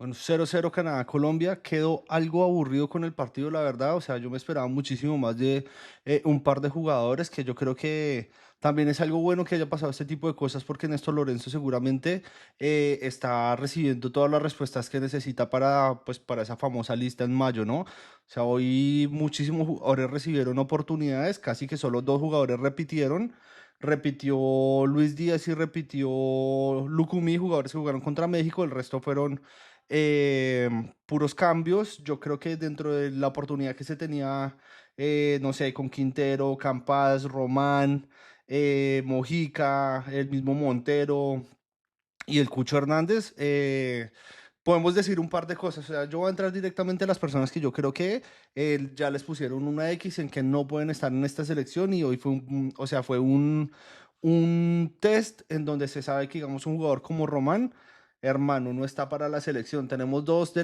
Bueno, 0-0 Canadá-Colombia. Quedó algo aburrido con el partido, la verdad. O sea, yo me esperaba muchísimo más de un par de jugadores, que yo creo que también es algo bueno que haya pasado este tipo de cosas, porque Néstor Lorenzo seguramente está recibiendo todas las respuestas que necesita para, pues, para esa famosa lista en mayo, ¿no? O sea, hoy muchísimos jugadores recibieron oportunidades, casi que solo dos jugadores repitieron. Repitió Luis Díaz y repitió Lucumí, jugadores que jugaron contra México. El resto fueron eh, puros cambios. Yo creo que dentro de la oportunidad que se tenía, no sé, con Quintero, Campas, Román, Mojica, el mismo Montero y el Cucho Hernández, podemos decir un par de cosas. O sea, yo voy a entrar directamente a las personas que yo creo que ya les pusieron una X en que no pueden estar en esta selección, y hoy fue o sea, fue un test en donde se sabe que, digamos, un jugador como Román, hermano, no está para la selección. Tenemos dos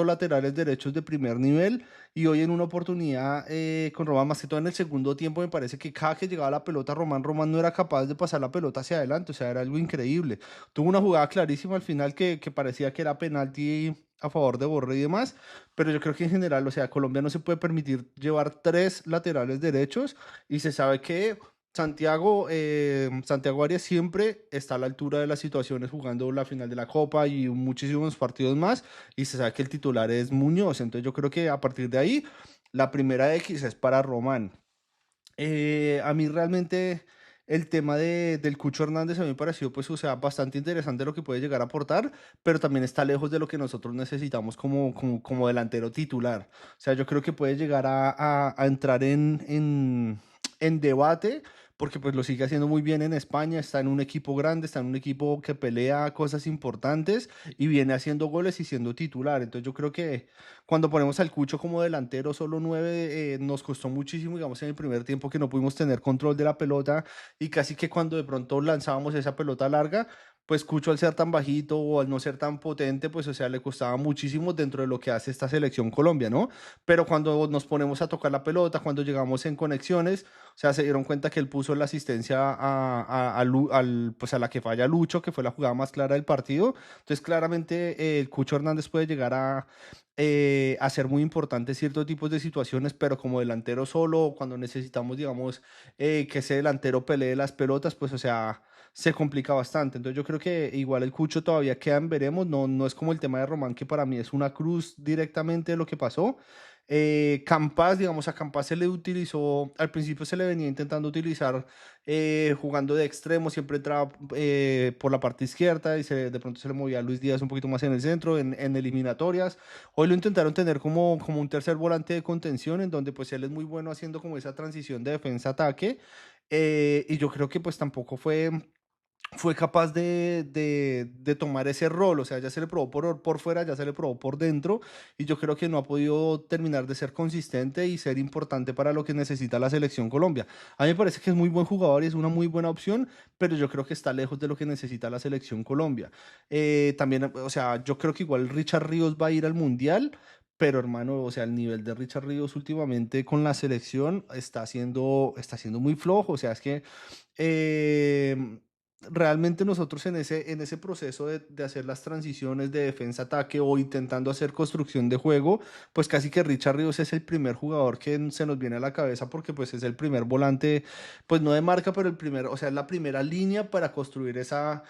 laterales derechos de primer nivel, y hoy en una oportunidad con Román, más que todo en el segundo tiempo, me parece que cada que llegaba la pelota Román no era capaz de pasar la pelota hacia adelante. O sea, era algo increíble. Tuvo una jugada clarísima al final que parecía que era penalti a favor de Borré y demás, pero yo creo que en general, o sea, Colombia no se puede permitir llevar tres laterales derechos, y se sabe que Santiago Arias siempre está a la altura de las situaciones jugando la final de la Copa y muchísimos partidos más, y se sabe que el titular es Muñoz. Entonces yo creo que a partir de ahí la primera X es para Román. A mí realmente el tema del Cucho Hernández a mí me pareció, pues, o sea, bastante interesante lo que puede llegar a aportar, pero también está lejos de lo que nosotros necesitamos como delantero titular. O sea, yo creo que puede llegar a entrar en debate, porque pues lo sigue haciendo muy bien en España. Está en un equipo grande, está en un equipo que pelea cosas importantes y viene haciendo goles y siendo titular. Entonces yo creo que cuando ponemos al Cucho como delantero, solo nueve, nos costó muchísimo, digamos, en el primer tiempo, que no pudimos tener control de la pelota, y casi que cuando de pronto lanzábamos esa pelota larga, pues Cucho, al ser tan bajito o al no ser tan potente, pues o sea, le costaba muchísimo dentro de lo que hace esta selección Colombia, ¿no? Pero cuando nos ponemos a tocar la pelota, cuando llegamos en conexiones, o sea, se dieron cuenta que él puso la asistencia pues a la que falla Lucho, que fue la jugada más clara del partido. Entonces, claramente, el Cucho Hernández puede llegar a ser muy importante ciertos tipos de situaciones, pero como delantero solo, cuando necesitamos, digamos, que ese delantero pelee las pelotas, pues, o sea, se complica bastante. Entonces, yo creo que igual el Cucho todavía queda en veremos. No, no es como el tema de Román, que para mí es una cruz directamente de lo que pasó. Campas, digamos, a Campas se le utilizó, al principio se le venía intentando utilizar jugando de extremo. Siempre entraba por la parte izquierda, y de pronto se le movía a Luis Díaz un poquito más en el centro, en eliminatorias. Hoy lo intentaron tener como un tercer volante de contención, en donde pues él es muy bueno haciendo como esa transición de defensa-ataque, y yo creo que pues tampoco fue capaz de tomar ese rol. O sea, ya se le probó por fuera, ya se le probó por dentro, y yo creo que no ha podido terminar de ser consistente y ser importante para lo que necesita la selección Colombia. A mí me parece que es muy buen jugador y es una muy buena opción, pero yo creo que está lejos de lo que necesita la selección Colombia. También, o sea, yo creo que igual Richard Ríos va a ir al Mundial. Pero hermano, o sea, el nivel de Richard Ríos últimamente con la selección está siendo muy flojo. O sea, es que eh, realmente nosotros en ese proceso de hacer las transiciones de defensa-ataque, o intentando hacer construcción de juego, pues casi que Richard Ríos es el primer jugador que se nos viene a la cabeza, porque pues es el primer volante, pues no de marca, pero o sea, es la primera línea para construir esa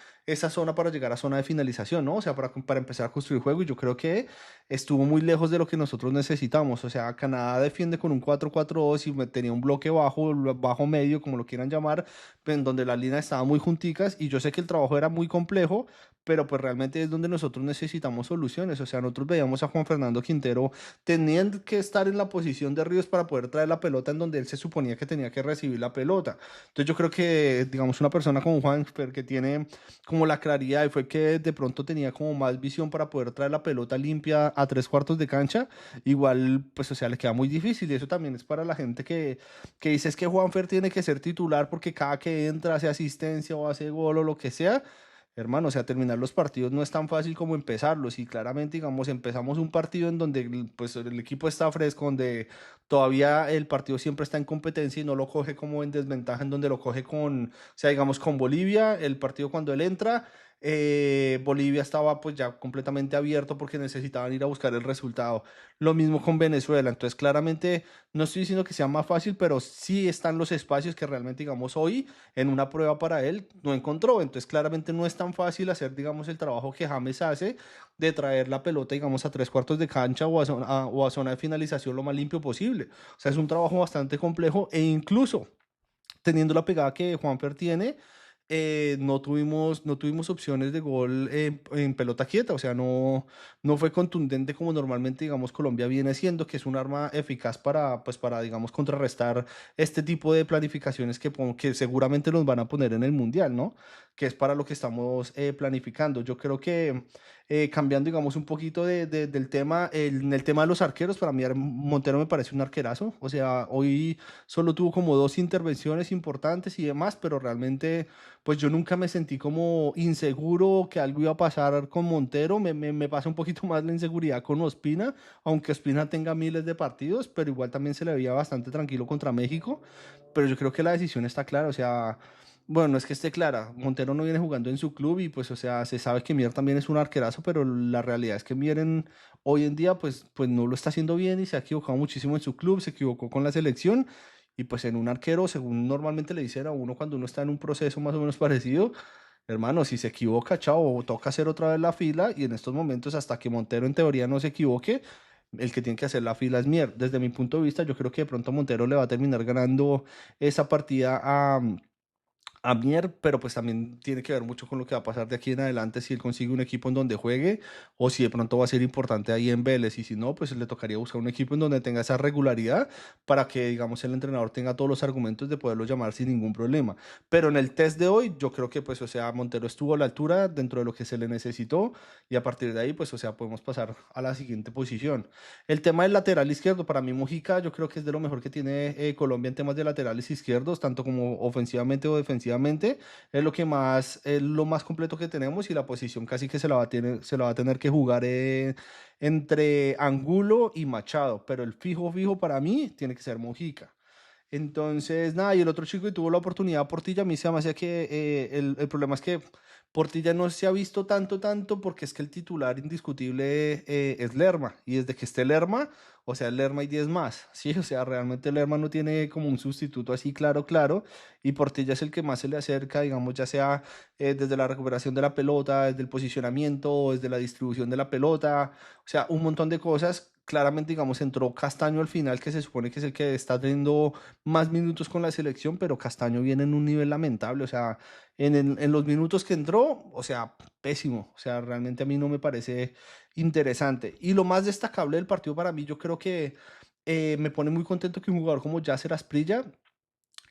zona, para llegar a zona de finalización, ¿no? O sea, para empezar a construir juego. Y yo creo que estuvo muy lejos de lo que nosotros necesitamos. O sea, Canadá defiende con un 4-4-2 y tenía un bloque bajo medio, como lo quieran llamar, en donde las líneas estaban muy junticas, y yo sé que el trabajo era muy complejo, pero pues realmente es donde nosotros necesitamos soluciones. O sea, nosotros veíamos a Juan Fernando Quintero teniendo que estar en la posición de Ríos para poder traer la pelota en donde él se suponía que tenía que recibir la pelota. Entonces yo creo que, digamos, una persona como Juan, que tiene como la claridad, y fue que de pronto tenía como más visión para poder traer la pelota limpia a tres cuartos de cancha, igual, pues, o sea, le queda muy difícil. Y eso también es para la gente que dice es que Juanfer tiene que ser titular porque cada que entra hace asistencia o hace gol o lo que sea. Hermano, o sea, terminar los partidos no es tan fácil como empezarlos, y claramente, digamos, empezamos un partido en donde pues el equipo está fresco, donde todavía el partido siempre está en competencia, y no lo coge como en desventaja, en donde lo coge o sea, digamos, con Bolivia, el partido cuando él entra, Bolivia estaba pues ya completamente abierto porque necesitaban ir a buscar el resultado. Lo mismo con Venezuela. Entonces, claramente, no estoy diciendo que sea más fácil, pero sí están los espacios que realmente, digamos, hoy en una prueba para él no encontró. Entonces, claramente no es tan fácil hacer, digamos, el trabajo que James hace de traer la pelota, digamos, a tres cuartos de cancha o a zona de finalización lo más limpio posible. O sea, es un trabajo bastante complejo e incluso teniendo la pegada que Juanfer tiene, no tuvimos opciones de gol en pelota quieta, o sea, no fue contundente como normalmente, digamos, Colombia viene siendo, que es un arma eficaz para, digamos, contrarrestar este tipo de planificaciones que seguramente nos van a poner en el Mundial, ¿no? Que es para lo que estamos planificando. Yo creo que cambiando, digamos, un poquito del tema, en el tema de los arqueros, para mí Montero me parece un arquerazo, o sea, hoy solo tuvo como dos intervenciones importantes y demás, pero realmente pues yo nunca me sentí como inseguro que algo iba a pasar con Montero. Me pasa un poquito más la inseguridad con Ospina, aunque Ospina tenga miles de partidos, pero igual también se le veía bastante tranquilo contra México. Pero yo creo que la decisión está clara, o sea, bueno, no es que esté clara, Montero no viene jugando en su club y pues, o sea, se sabe que Mier también es un arquerazo, pero la realidad es que Mier hoy en día pues no lo está haciendo bien y se ha equivocado muchísimo en su club, se equivocó con la selección y pues en un arquero, según normalmente le dicen a uno cuando uno está en un proceso más o menos parecido, hermano, si se equivoca, chao, toca hacer otra vez la fila y en estos momentos hasta que Montero en teoría no se equivoque, el que tiene que hacer la fila es Mier. Desde mi punto de vista, yo creo que de pronto Montero le va a terminar ganando esa partida a Mier, pero pues también tiene que ver mucho con lo que va a pasar de aquí en adelante, si él consigue un equipo en donde juegue o si de pronto va a ser importante ahí en Vélez y si no, pues le tocaría buscar un equipo en donde tenga esa regularidad para que, digamos, el entrenador tenga todos los argumentos de poderlo llamar sin ningún problema. Pero en el test de hoy, yo creo que pues, o sea, Montero estuvo a la altura dentro de lo que se le necesitó y a partir de ahí, pues, o sea, podemos pasar a la siguiente posición. El tema del lateral izquierdo, para mí Mujica, yo creo que es de lo mejor que tiene Colombia en temas de laterales izquierdos, tanto como ofensivamente o defensivamente. Es lo más completo que tenemos y la posición casi que se la va a tener que jugar entre Angulo y Machado, pero el fijo, fijo para mí tiene que ser Mujica. Entonces, nada, y el otro chico que tuvo la oportunidad, Portilla, a mí se me hacía que el problema es que Portilla no se ha visto tanto, tanto, porque es que el titular indiscutible es Lerma, y desde que esté Lerma, o sea, Lerma y 10 más, ¿sí? O sea, realmente Lerma no tiene como un sustituto así claro, claro, y Portilla es el que más se le acerca, digamos, ya sea desde la recuperación de la pelota, desde el posicionamiento, desde la distribución de la pelota, o sea, un montón de cosas. Claramente, digamos, entró Castaño al final, que se supone que es el que está teniendo más minutos con la selección, pero Castaño viene en un nivel lamentable, o sea, en los minutos que entró, o sea, pésimo, o sea, realmente a mí no me parece interesante. Y lo más destacable del partido para mí, yo creo que me pone muy contento que un jugador como Yasser Asprilla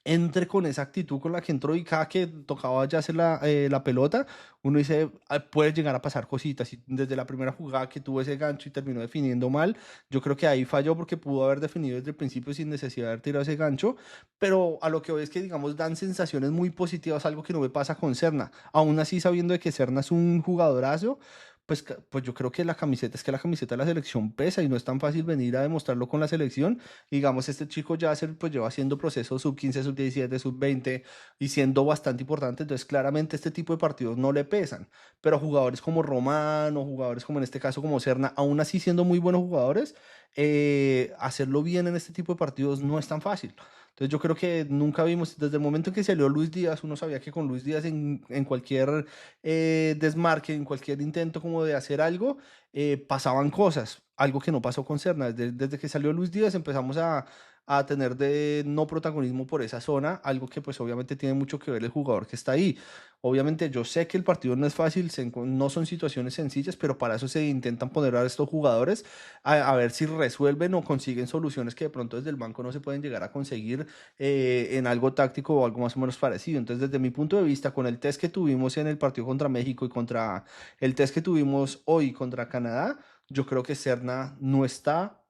entre con esa actitud con la que entró y cada que tocaba ya hacer la pelota, uno dice, "Ah, puede llegar a pasar cositas. Y desde la primera jugada que tuvo ese gancho y terminó definiendo mal, yo creo que ahí falló porque pudo haber definido desde el principio sin necesidad de haber tirado ese gancho. Pero a lo que voy es que, digamos, dan sensaciones muy positivas, algo que no me pasa con Serna. Aún así, sabiendo de que Serna es un jugadorazo. Pues, pues yo creo que la camiseta de la selección pesa y no es tan fácil venir a demostrarlo con la selección. Digamos, este chico ya pues lleva haciendo procesos sub 15 sub 17 sub 20 y siendo bastante importante, entonces claramente este tipo de partidos no le pesan, pero jugadores como Román o jugadores como en este caso como Serna, aún así siendo muy buenos jugadores, hacerlo bien en este tipo de partidos no es tan fácil. Entonces yo creo que nunca vimos, desde el momento en que salió Luis Díaz, uno sabía que con Luis Díaz en cualquier desmarque, en cualquier intento como de hacer algo, pasaban cosas, algo que no pasó con Serna. Desde que salió Luis Díaz empezamos a tener de no protagonismo por esa zona, algo que pues obviamente tiene mucho que ver el jugador que está ahí. Obviamente yo sé que el partido no es fácil, no son situaciones sencillas, pero para eso se intentan poner a estos jugadores a ver si resuelven o consiguen soluciones que de pronto desde el banco no se pueden llegar a conseguir en algo táctico o algo más o menos parecido. Entonces, desde mi punto de vista, con el test que tuvimos en el partido contra México y contra el test que tuvimos hoy contra Canadá, yo creo que Serna no está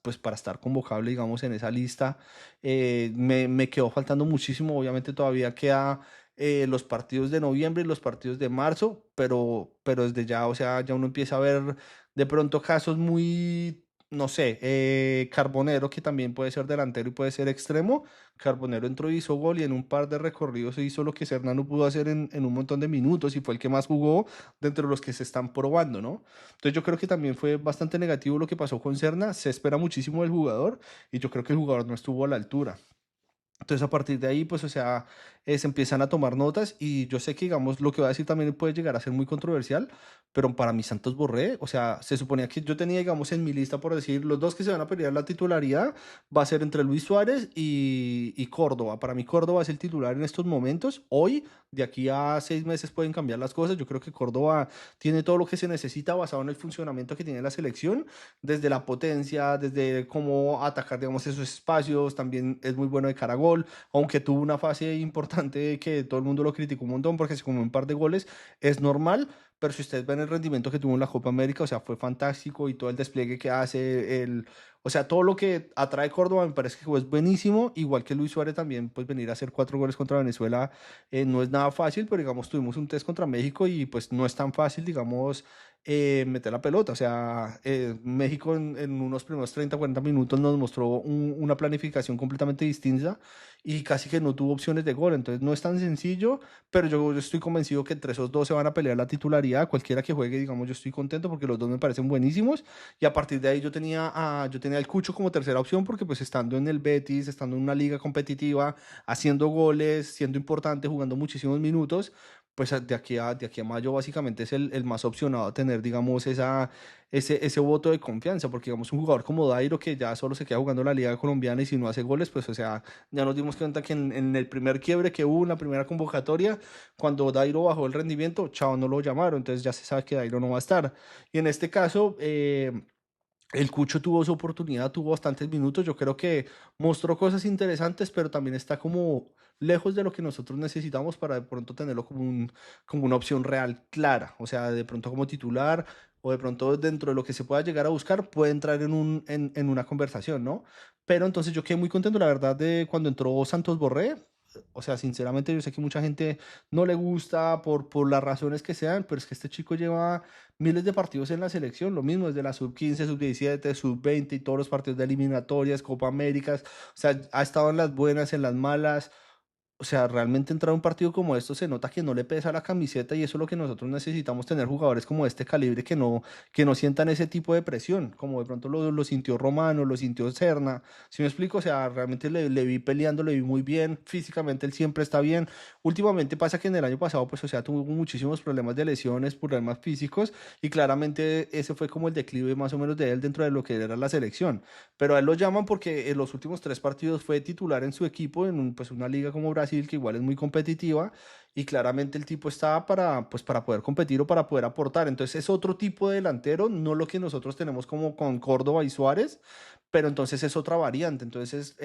pues, para estar convocable, digamos, en esa lista. Me quedó faltando muchísimo, obviamente todavía queda los partidos de noviembre y los partidos de marzo, pero desde ya, o sea, ya uno empieza a ver de pronto casos muy no sé, Carbonero, que también puede ser delantero y puede ser extremo. Carbonero entró y hizo gol y en un par de recorridos hizo lo que Serna no pudo hacer en un montón de minutos y fue el que más jugó dentro de los que se están probando, ¿no? Entonces yo creo que también fue bastante negativo lo que pasó con Serna. Se espera muchísimo del jugador y yo creo que el jugador no estuvo a la altura. Entonces a partir de ahí, pues, o sea, se empiezan a tomar notas y yo sé que, digamos, lo que voy a decir también puede llegar a ser muy controversial, pero para mí Santos Borré, o sea, se suponía que yo tenía, digamos, en mi lista, por decir, los dos que se van a pelear la titularidad, va a ser entre Luis Suárez y Córdoba. Para mí Córdoba es el titular en estos momentos. Hoy, de aquí a 6 meses pueden cambiar las cosas. Yo creo que Córdoba tiene todo lo que se necesita basado en el funcionamiento que tiene la selección, desde la potencia, desde cómo atacar, digamos, esos espacios, también es muy bueno de cara a gol, aunque tuvo una fase importante que todo el mundo lo criticó un montón porque se comió un par de goles, es normal, pero si ustedes ven el rendimiento que tuvo en la Copa América, o sea, fue fantástico y todo el despliegue que hace, o sea, todo lo que atrae Córdoba me parece que es buenísimo, igual que Luis Suárez también, pues venir a hacer 4 goles contra Venezuela no es nada fácil, pero digamos, tuvimos un test contra México y pues no es tan fácil, digamos, meter la pelota. O sea, México en unos primeros 30 40 minutos nos mostró una planificación completamente distinta y casi que no tuvo opciones de gol. Entonces no es tan sencillo, pero yo estoy convencido que entre esos dos se van a pelear la titularidad. Cualquiera que juegue, digamos, yo estoy contento porque los dos me parecen buenísimos. Y a partir de ahí yo tenía el Cucho como tercera opción porque pues estando en el Betis, estando en una liga competitiva, haciendo goles, siendo importante, jugando muchísimos minutos pues de aquí a mayo básicamente es el más opcionado a tener, digamos, ese voto de confianza, porque digamos un jugador como Dairo que ya solo se queda jugando la Liga Colombiana y si no hace goles, pues o sea, ya nos dimos cuenta que en el primer quiebre que hubo, en la primera convocatoria, cuando Dairo bajó el rendimiento, chao, no lo llamaron, entonces ya se sabe que Dairo no va a estar. Y en este caso, el Cucho tuvo su oportunidad, tuvo bastantes minutos, yo creo que mostró cosas interesantes, pero también está como lejos de lo que nosotros necesitamos para de pronto tenerlo como una opción real clara, o sea, de pronto como titular o de pronto dentro de lo que se pueda llegar a buscar puede entrar en una conversación, ¿no? Pero entonces yo quedé muy contento, la verdad, de cuando entró Santos Borré. O sea, sinceramente yo sé que mucha gente no le gusta por las razones que sean, pero es que este chico lleva miles de partidos en la selección, lo mismo desde la sub 15 sub 17 sub 20 y todos los partidos de eliminatorias, Copa Américas, o sea, ha estado en las buenas, en las malas, o sea, realmente entrar a un partido como esto se nota que no le pesa la camiseta y eso es lo que nosotros necesitamos, tener jugadores como este calibre que no sientan ese tipo de presión, como de pronto lo sintió Romano, lo sintió Serna, ¿si me explico? O sea, realmente le vi peleando, le vi muy bien, físicamente él siempre está bien. Últimamente pasa que en el año pasado, pues, o sea, tuvo muchísimos problemas de lesiones, problemas físicos y claramente ese fue como el declive más o menos de él dentro de lo que era la selección. Pero a él lo llaman porque en los últimos 3 partidos fue titular en su equipo, en pues una liga como Brasil, que igual es muy competitiva, y claramente el tipo está para poder competir o para poder aportar. Entonces es otro tipo de delantero, no lo que nosotros tenemos como con Córdoba y Suárez, pero entonces es otra variante. Entonces,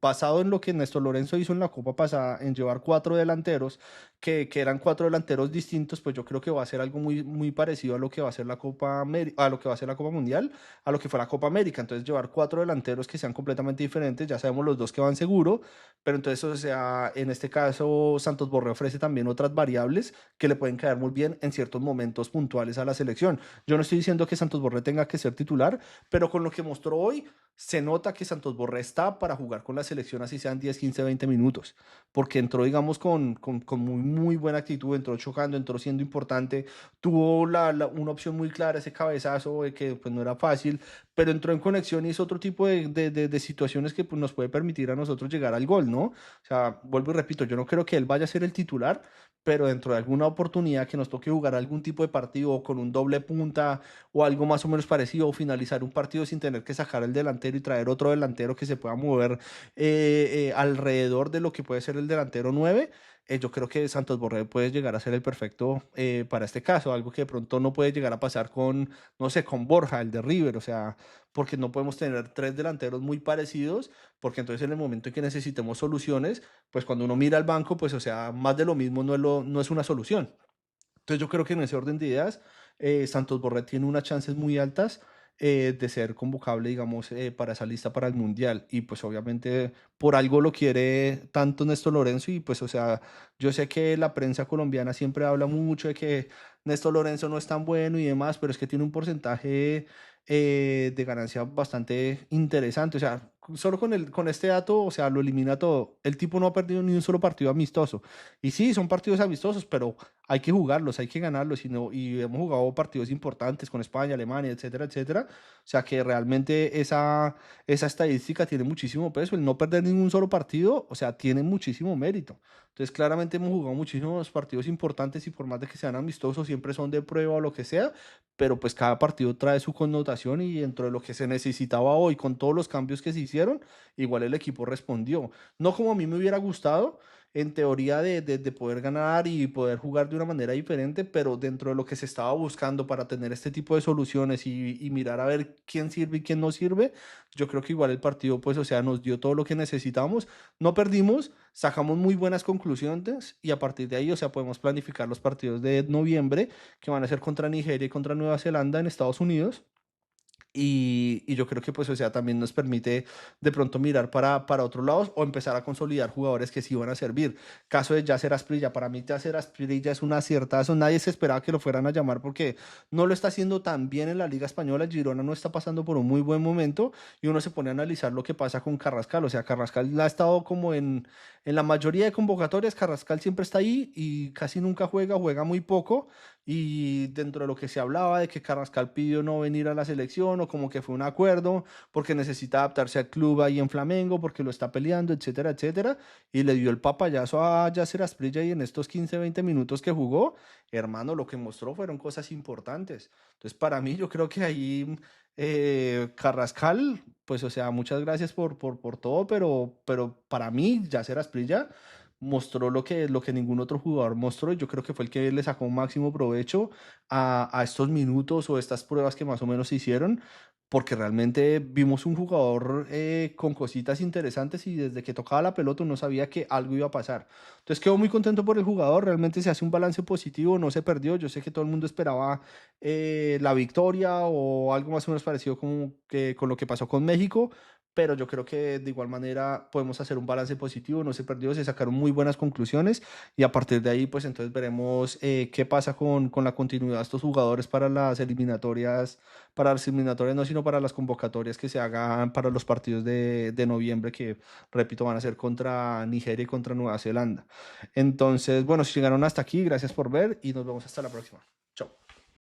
basado en lo que Néstor Lorenzo hizo en la Copa pasada, en llevar 4 delanteros, que eran 4 delanteros distintos, pues yo creo que va a ser algo muy, muy parecido a lo que va a ser la Copa a lo que va a ser la Copa Mundial, a lo que fue la Copa América. Entonces, llevar 4 delanteros que sean completamente diferentes, ya sabemos los dos que van seguro, pero entonces, o sea, en este caso, Santos Borré ofrece también otras variables que le pueden caer muy bien en ciertos momentos puntuales a la selección. Yo no estoy diciendo que Santos Borré tenga que ser titular, pero con lo que mostró hoy, se nota que Santos Borré está para jugar con la selección así sean 10 15 20 minutos, porque entró, digamos, con muy, muy buena actitud, entró chocando, entró siendo importante, tuvo una opción muy clara, ese cabezazo que pues no era fácil, pero entró en conexión y es otro tipo de situaciones que pues, nos puede permitir a nosotros llegar al gol, ¿no? O sea, vuelvo y repito, yo no creo que él vaya a ser el titular, pero dentro de alguna oportunidad que nos toque jugar algún tipo de partido con un doble punta o algo más o menos parecido, o finalizar un partido sin tener que sacar el delantero y traer otro delantero que se pueda mover alrededor de lo que puede ser el delantero 9, yo creo que Santos Borré puede llegar a ser el perfecto para este caso, algo que de pronto no puede llegar a pasar con, no sé, con Borja, el de River, o sea, porque no podemos tener 3 delanteros muy parecidos, porque entonces en el momento en que necesitemos soluciones, pues cuando uno mira al banco, pues o sea, más de lo mismo no es una solución. Entonces yo creo que en ese orden de ideas, Santos Borré tiene unas chances muy altas de ser convocable, digamos, para esa lista para el Mundial. Y pues obviamente por algo lo quiere tanto Néstor Lorenzo y pues o sea, yo sé que la prensa colombiana siempre habla mucho de que Néstor Lorenzo no es tan bueno y demás, pero es que tiene un porcentaje de ganancia bastante interesante. O sea, solo con este dato, o sea, lo elimina todo. El tipo no ha perdido ni un solo partido amistoso. Y sí, son partidos amistosos, pero hay que jugarlos, hay que ganarlos. Y hemos jugado partidos importantes con España, Alemania, etcétera, etcétera. O sea, que realmente esa estadística tiene muchísimo peso. El no perder ningún solo partido, o sea, tiene muchísimo mérito. Entonces, claramente hemos jugado muchísimos partidos importantes y por más de que sean amistosos, siempre son de prueba o lo que sea, pero pues cada partido trae su connotación y dentro de lo que se necesitaba hoy, con todos los cambios que se hicieron, igual el equipo respondió. No como a mí me hubiera gustado, en teoría de poder ganar y poder jugar de una manera diferente, pero dentro de lo que se estaba buscando para tener este tipo de soluciones y mirar a ver quién sirve y quién no sirve, yo creo que igual el partido, pues, o sea, nos dio todo lo que necesitamos, no perdimos, sacamos muy buenas conclusiones y a partir de ahí, o sea, podemos planificar los partidos de noviembre que van a ser contra Nigeria y contra Nueva Zelanda en Estados Unidos. Y yo creo que pues, o sea, también nos permite de pronto mirar para otros lados o empezar a consolidar jugadores que sí van a servir. Caso de Yasser Asprilla, para mí Yasser Asprilla es un aciertazo, nadie se esperaba que lo fueran a llamar porque no lo está haciendo tan bien en la Liga Española, Girona no está pasando por un muy buen momento y uno se pone a analizar lo que pasa con Carrascal, o sea, Carrascal ha estado como en la mayoría de convocatorias, Carrascal siempre está ahí y casi nunca juega, juega muy poco y dentro de lo que se hablaba de que Carrascal pidió no venir a la selección o como que fue un acuerdo porque necesita adaptarse al club ahí en Flamengo, porque lo está peleando, etcétera, etcétera, y le dio el papayazo a Yasser Asprilla y en estos 15 20 minutos que jugó, hermano, lo que mostró fueron cosas importantes. Entonces, para mí, yo creo que ahí Carrascal, pues, o sea, muchas gracias por todo, pero para mí, Yasser Asprilla mostró lo que ningún otro jugador mostró y yo creo que fue el que le sacó un máximo provecho a estos minutos o estas pruebas que más o menos se hicieron, porque realmente vimos un jugador con cositas interesantes y desde que tocaba la pelota uno sabía que algo iba a pasar. Entonces quedo muy contento por el jugador, realmente se hace un balance positivo, no se perdió, yo sé que todo el mundo esperaba la victoria o algo más o menos parecido como que, con lo que pasó con México, pero yo creo que de igual manera podemos hacer un balance positivo, no se perdió, se sacaron muy buenas conclusiones y a partir de ahí pues entonces veremos qué pasa con la continuidad de estos jugadores para las eliminatorias no, sino para las convocatorias que se hagan para los partidos de noviembre que, repito, van a ser contra Nigeria y contra Nueva Zelanda. Entonces, bueno, si llegaron hasta aquí, gracias por ver y nos vemos hasta la próxima.